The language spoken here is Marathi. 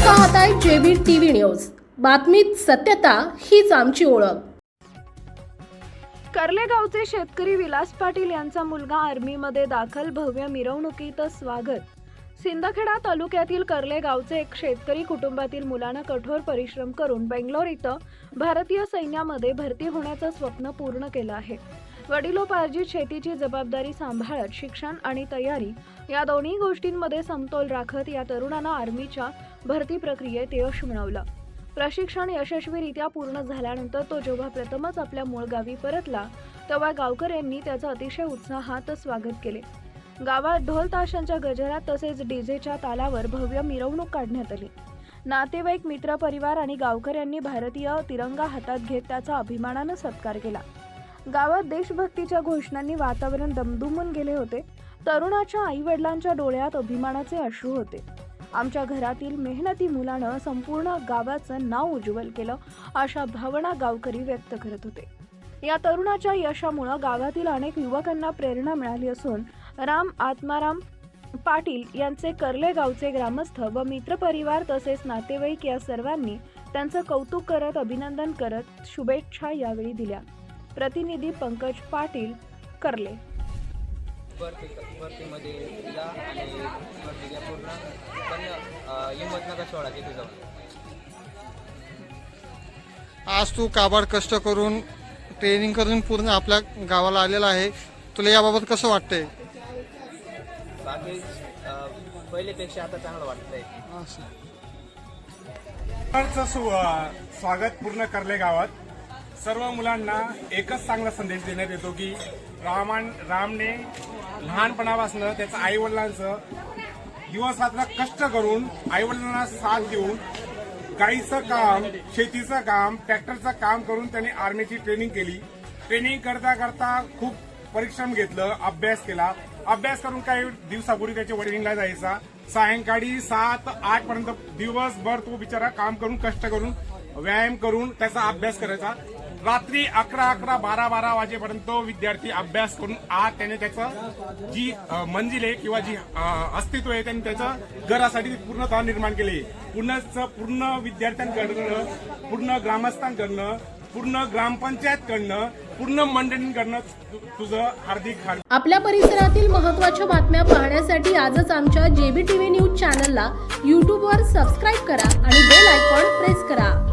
पाहताय जेबी टीव्ही न्यूज। बातमीत सत्यता हीच आमची ओळख। कर्ले गावचे शेतकरी विलास पाटील यांचा मुलगा आर्मीमध्ये दाखल, भव्य मिरवणुकीत स्वागत। सिंदखेडा तालुक्यातील कर्ले गावचे एक शेतकरी कुटुंबातील मुलाने कठोर परिश्रम करून बेंगलोर इथं भारतीय सैन्यामध्ये भरती होण्याचं स्वप्न पूर्ण केलं आहे। वडिलोपार्जित शेतीची जबाबदारी सांभाळत शिक्षण आणि तयारी या दोन्ही गोष्टींमध्ये समतोल राखत या तरुणानं आर्मीच्या भरती प्रक्रियेत यश मिळवलं। प्रशिक्षण यशस्वीरित्या पूर्ण झाल्यानंतर तो जेव्हा प्रथमच आपल्या मूळ गावी परतला तेव्हा गावकऱ्यांनी त्याचं अतिशय उत्साहात स्वागत केले। गावात ढोल ताशांच्या गजरात तसेच डीजेच्या तालावर भव्य मिरवणूक काढण्यात आली। नातेवाईक, मित्र परिवार आणि गावकऱ्यांनी भारतीय तिरंगा हातात घेत त्याचा अभिमानाने सत्कार केला। गावात देशभक्तीच्या घोषणांनी वातावरण दमदुमून गेले होते। तरुणाच्या आई-वडिलांच्या डोळ्यात अभिमानाचे अश्रू होते। आमच्या घरातील मेहनती मुलानं संपूर्ण गावाचं नाव उज्ज्वल केलं, अशा भावना गावकरी व्यक्त करत होते। या तरुणाच्या यशामुळे गावातील अनेक युवकांना प्रेरणा मिळाली असून आत्माराम पाटील यांचे कर्ले गावचे ग्रामस्थ व मित्रपरिवार तसेच नातेवाईक या सर्वांनी त्यांचं कौतुक करत अभिनंदन करत शुभेच्छा यावेळी दिल्या। प्रतिनिधी पंकज पाटील, कर्ले। भरतीमध्ये जा आणि भरतीच्या पूर्ण पण हिंमत नका सोडा तिथे जाऊन। आज तू काबाड कष्ट करून ट्रेनिंग करून पूर्ण आपल्या गावाला आलेला आहे, तुला याबाबत कसं वाटतंय? बाकी पहिलेपेक्षा आता चांगलं वाटतंय। स्वागत पूर्ण कर्ले गावात सर्व मुलांना एकच चांगला संदेश देण्यात येतो की रामने लहानपणापासून त्याच्या आईवडिलांचं दिवस रात्र कष्ट करून आईवडिलांना साथ देऊन गाईचं काम, शेतीचं काम, ट्रॅक्टरचं काम करून त्यांनी आर्मीची ट्रेनिंग केली। ट्रेनिंग करता करता खूप परिश्रम घेतलं, अभ्यास केला। अभ्यास करून काही दिवसापूर्वी त्याच्या वडिलांना जायचा। सायंकाळी 7-8 पर्यंत दिवसभर तो बिचारा काम करून, कष्ट करून, व्यायाम करून त्याचा अभ्यास करायचा। रात्री 11-12 वाजेपर्यंत विद्यार्थी अभ्यास करून आज त्याने त्याचं जी मंजिल आहे किंवा जी अस्तित्व आहे त्यांनी त्याचं घरासाठी पूर्णतः निर्माण केले। पूर्ण विद्यार्थ्यांकडनं, पूर्ण ग्रामस्थांकडनं, पूर्ण ग्रामपंचायतकडनं, पूर्ण मंडळींकडनं तुझं हार्दिक आपल्या परिसरातील महत्त्वाच्या बातम्या पाहण्यासाठी आजच आमच्या जेबी टीव्ही न्यूज चॅनलला YouTube वर सबस्क्राईब करा आणि बेल आयकॉन प्रेस करा।